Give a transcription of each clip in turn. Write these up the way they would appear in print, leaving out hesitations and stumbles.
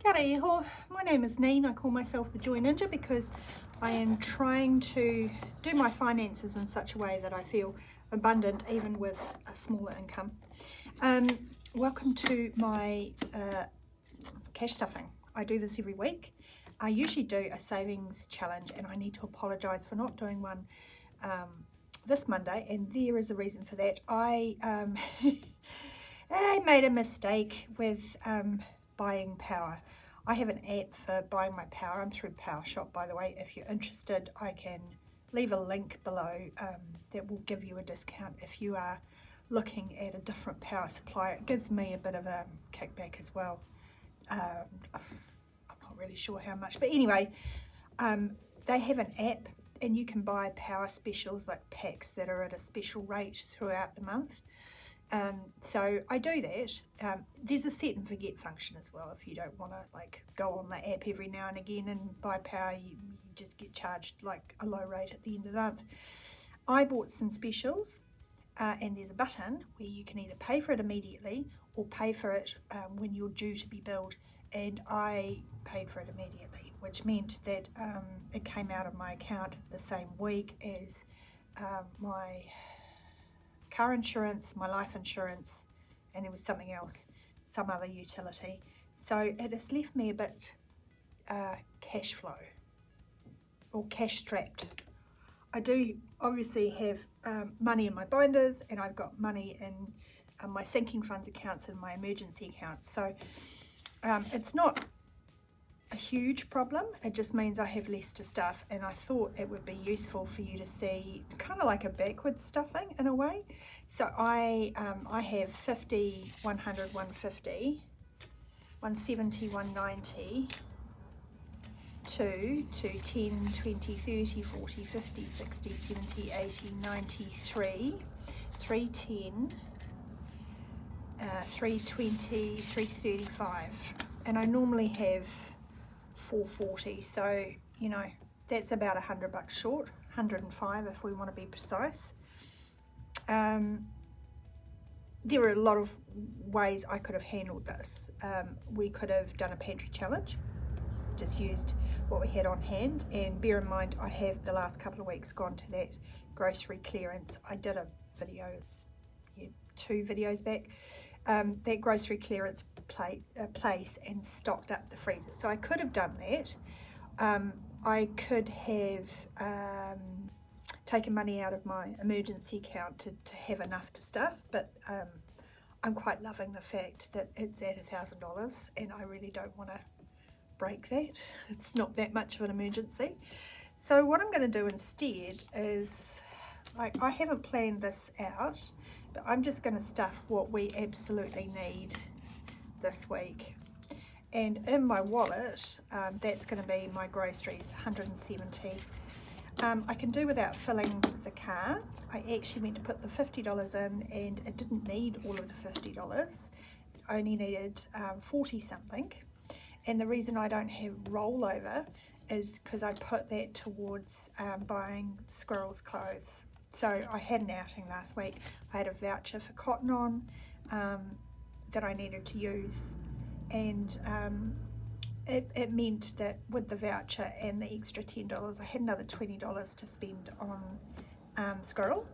Kia ora iho. My name is Neen. I call myself the Joy Ninja because I am trying to do my finances in such a way that I feel abundant even with a smaller income. Welcome to my cash stuffing. I do this every week. I usually do a savings challenge and I need to apologise for not doing one this Monday, and there is a reason for that. I made a mistake with buying power. I have an app for buying my power. I'm through Power Shop, by the way. If you're interested, I can leave a link below that will give you a discount if you are looking at a different power supplier. It gives me a bit of a kickback as well. I'm not really sure how much, but anyway, they have an app and you can buy power specials, like packs that are at a special rate throughout the month. So I do that. There's a set and forget function as well. If you don't want to like go on the app every now and again and buy power, you just get charged like a low rate at the end of the month. I bought some specials and there's a button where you can either pay for it immediately or pay for it when you're due to be billed, and I paid for it immediately, which meant that it came out of my account the same week as my car insurance, my life insurance, and there was something else, some other utility. So it has left me a bit cash flow or cash strapped. I do obviously have money in my binders, and I've got money in my sinking funds accounts and my emergency accounts. So it's not a huge problem. It just means I have less to stuff, and I thought it would be useful for you to see kind of like a backwards stuffing in a way. So I have 50, 100, 150, 170, 190, 2 to 10, 20, 30, 40, 50, 60, 70, 80, 93, 310, 320, 335, and I normally have 440, so you know that's about $100 short, 105 if we want to be precise. There are a lot of ways I could have handled this. We could have done a pantry challenge, just used what we had on hand, and bear in mind I have the last couple of weeks gone to that grocery clearance. I did a video, it's 2 videos back, that grocery clearance place, and stocked up the freezer. So I could have done that. I could have taken money out of my emergency account to have enough to stuff, but I'm quite loving the fact that it's at $1,000 and I really don't want to break that. It's not that much of an emergency. So what I'm going to do instead is, like, I haven't planned this out, but I'm just going to stuff what we absolutely need this week. And in my wallet, that's going to be my groceries, 170. I can do without filling the car. I actually went to put the $50 in, and it didn't need all of the $50. It only needed 40 something. And the reason I don't have rollover is because I put that towards buying Squirrel's clothes. So I had an outing last week. I had a voucher for Cotton On that I needed to use, and it meant that with the voucher and the extra $10, I had another $20 to spend on Squirrel.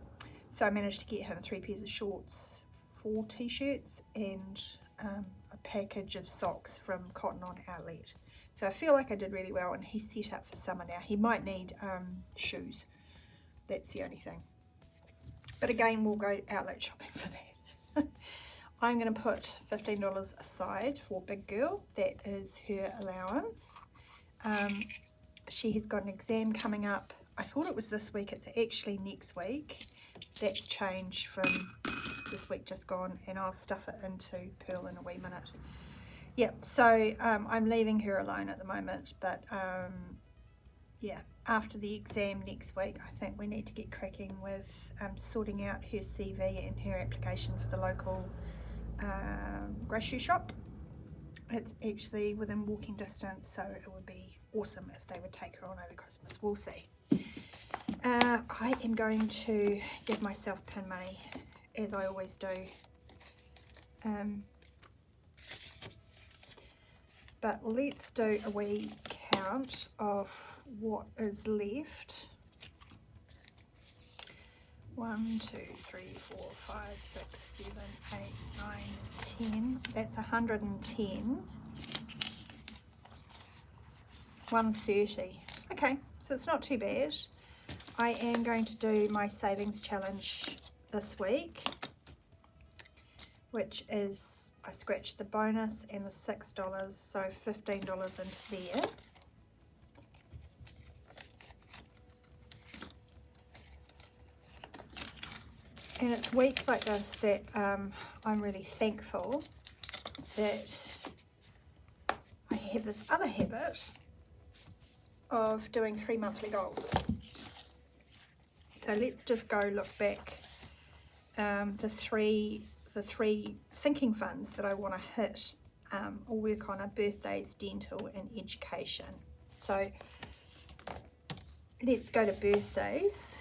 So I managed to get him 3 pairs of shorts, 4 t-shirts, and a package of socks from Cotton On Outlet. So I feel like I did really well, and he's set up for summer now. He might need shoes. That's the only thing. But again, we'll go outlet shopping for that. I'm going to put $15 aside for Big Girl. That is her allowance. She has got an exam coming up. I thought it was this week. It's actually next week. That's changed from this week just gone, and I'll stuff it into Pearl in a wee minute. Yep, so I'm leaving her alone at the moment, but yeah, after the exam next week, I think we need to get cracking with sorting out her CV and her application for the local grocery shop. It's actually within walking distance, so it would be awesome if they would take her on over Christmas. We'll see. I am going to give myself pin money, as I always do. But let's do a wee count of what is left. 1, 2, 3, 4, 5, 6, 7, 8, 9, 10. That's 110. 130. Okay, so it's not too bad. I am going to do my savings challenge this week, which is I scratched the bonus and the $6, so $15 into there. And it's weeks like this that I'm really thankful that I have this other habit of doing 3 monthly goals. So let's just go look back. The three sinking funds that I want to hit or work on are birthdays, dental and education. So let's go to birthdays.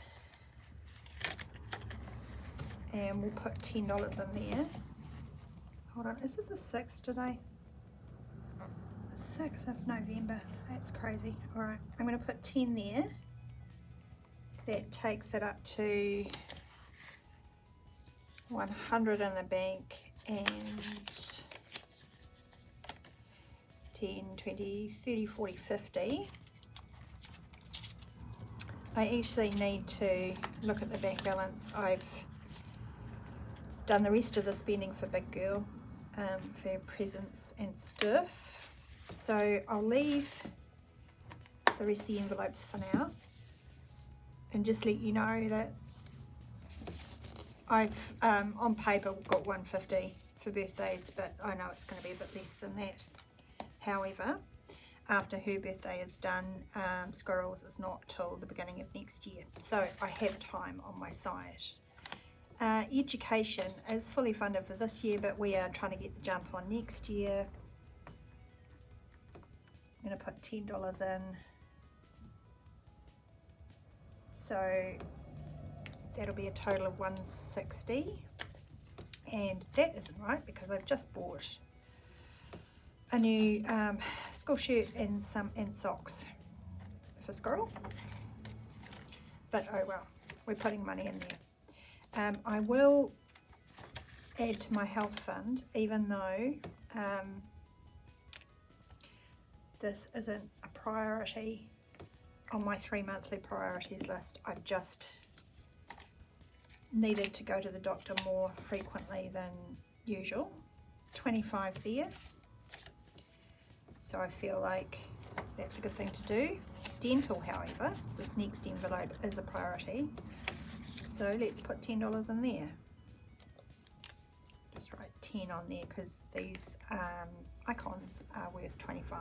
And we'll put $10 in there. Hold on, is it the 6th today? The 6th of November. That's crazy. All right, I'm going to put 10 there. That takes it up to 100 in the bank and 10, 20, 30, 40, 50. I actually need to look at the bank balance. I've done the rest of the spending for Big Girl, for presents and stuff. So I'll leave the rest of the envelopes for now and just let you know that I've on paper got 150 for birthdays, but I know it's going to be a bit less than that. However, after her birthday is done, Squirrels is not till the beginning of next year, so I have time on my side. Education is fully funded for this year, but we are trying to get the jump on next year. I'm going to put $10 in. So that'll be a total of 160. And that isn't right because I've just bought a new school shirt and socks for Squirrel. But oh well, we're putting money in there. I will add to my health fund, even though this isn't a priority on my 3 monthly priorities list. I've just needed to go to the doctor more frequently than usual. 25 there. So I feel like that's a good thing to do. Dental, however, this next envelope is a priority. So let's put $10 in there. Just write 10 on there because these icons are worth 25.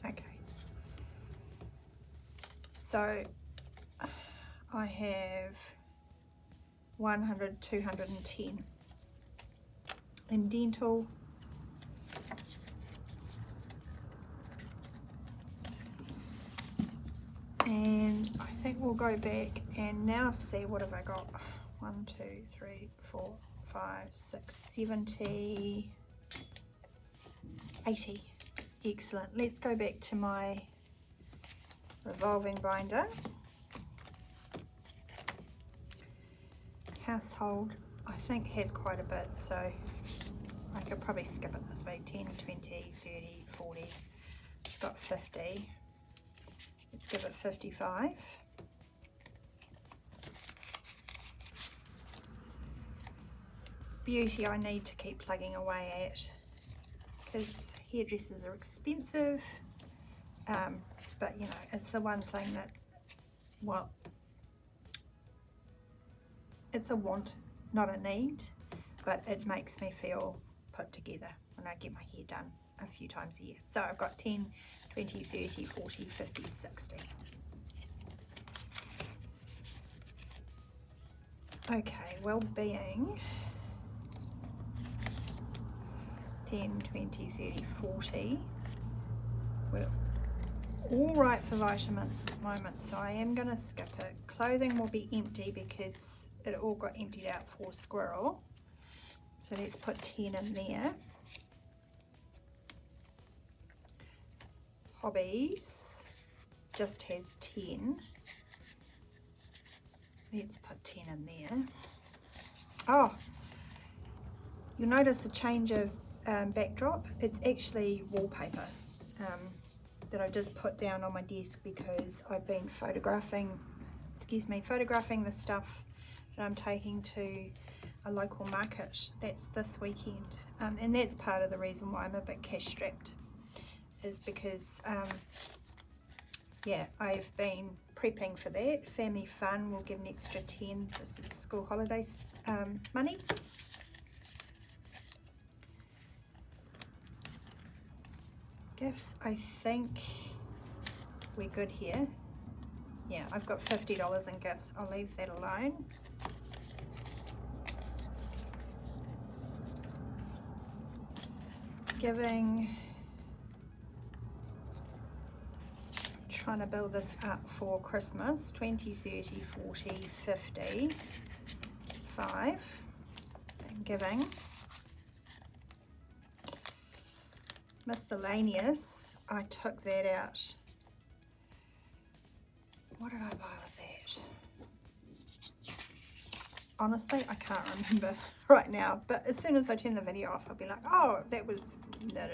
Okay. So I have 100, 210 in dental. And I think we'll go back and now see what have I got. 1, 2, 3, 4, 5, 6, 70, 80. Excellent. Let's go back to my revolving binder. Household, I think, has quite a bit, so I could probably skip it this week. 10, 20, 30, 40. It's got 50. Let's give it 55. Beauty I need to keep plugging away at because hairdressers are expensive, but you know, it's the one thing that, well, it's a want, not a need, but it makes me feel put together when I get my hair done a few times a year. So I've got 10, 20, 30, 40, 50, 60. Okay, well-being. 10, 20, 30, 40. We're all right for vitamins at the moment, so I am going to skip it. Clothing will be empty because it all got emptied out for Squirrel. So let's put 10 in there. Hobbies just has 10. Let's put 10 in there. Oh, you'll notice a change of backdrop. It's actually wallpaper that I just put down on my desk because I've been photographing the stuff that I'm taking to a local market. That's this weekend, and that's part of the reason why I'm a bit cash strapped, is because yeah, I've been prepping for that. Family Fun will get an extra 10. This is school holidays money. Gifts, I think we're good here. Yeah, I've got $50 in gifts. I'll leave that alone. Giving, trying to build this up for Christmas. 20, 30, 40, 50, 5. And giving. Miscellaneous, I took that out. What did I buy with that? Honestly, I can't remember right now, but as soon as I turn the video off, I'll be like, oh, that was, no.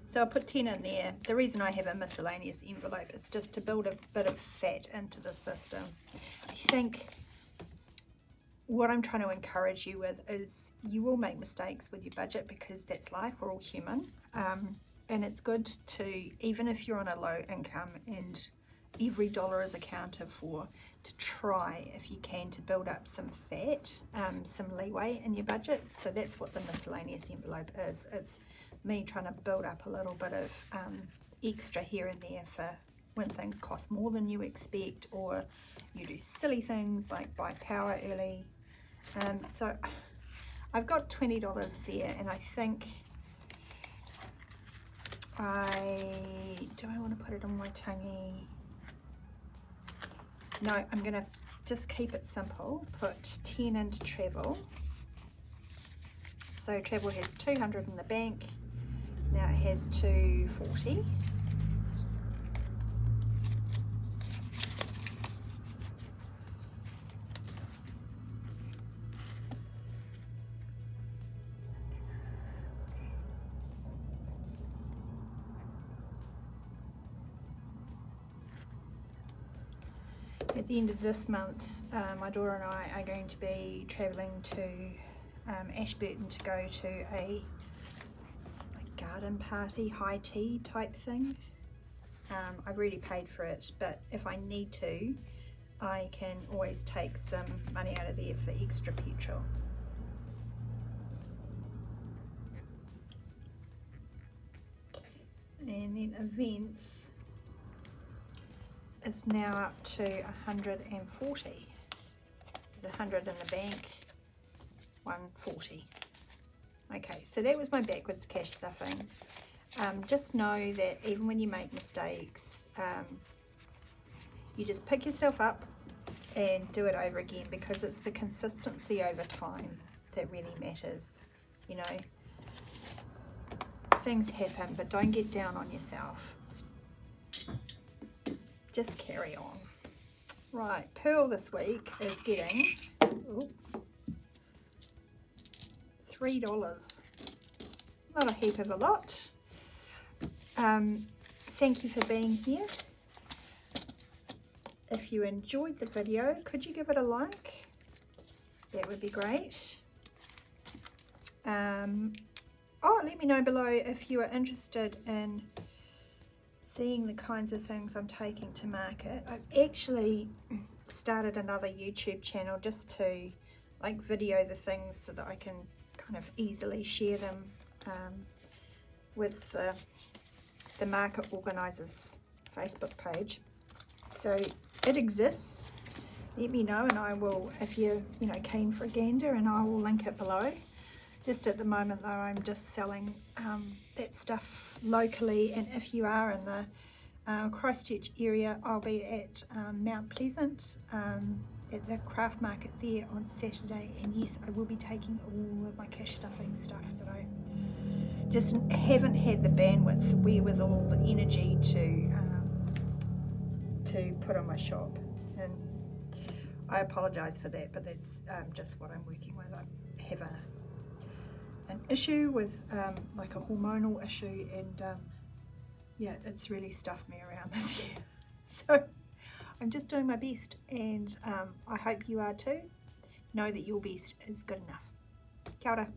So I'll put 10 in there. The reason I have a miscellaneous envelope is just to build a bit of fat into the system. I think what I'm trying to encourage you with is you will make mistakes with your budget because that's life, we're all human. And it's good to, even if you're on a low income and every dollar is accounted for, to try, if you can, to build up some fat, some leeway in your budget. So that's what the miscellaneous envelope is. It's me trying to build up a little bit of extra here and there for when things cost more than you expect, or you do silly things like buy power early. So I've got $20 there, and I think do I want to put it on my tonguey? No, I'm going to just keep it simple. Put 10 into travel. So travel has 200 in the bank. Now it has 240. At the end of this month, my daughter and I are going to be travelling to Ashburton to go to a garden party, high tea type thing. I've already paid for it, but if I need to, I can always take some money out of there for extra petrol. And then events is now up to 140. There's 100 in the bank, 140. Okay, so that was my backwards cash stuffing. Just know that even when you make mistakes, you just pick yourself up and do it over again, because it's the consistency over time that really matters. You know, things happen, but don't get down on yourself. Just carry on. Right, Pearl this week is getting $3. Not a heap of a lot. Thank you for being here. If you enjoyed the video, could you give it a like? That would be great. Let me know below if you are interested in seeing the kinds of things I'm taking to market. I've actually started another YouTube channel just to video the things so that I can kind of easily share them with the Market Organisers Facebook page. So it exists. Let me know, and I will, if you're keen for a gander, and I will link it below. Just at the moment though, I'm just selling that stuff locally, and if you are in the Christchurch area, I'll be at Mount Pleasant at the craft market there on Saturday, and yes, I will be taking all of my cash stuffing stuff that I just haven't had the bandwidth, the wherewithal, the energy to put on my shop, and I apologise for that, but that's just what I'm working with. I have an issue with like a hormonal issue, and yeah, it's really stuffed me around this year. So I'm just doing my best, and I hope you are too. Know that your best is good enough. Kia ora.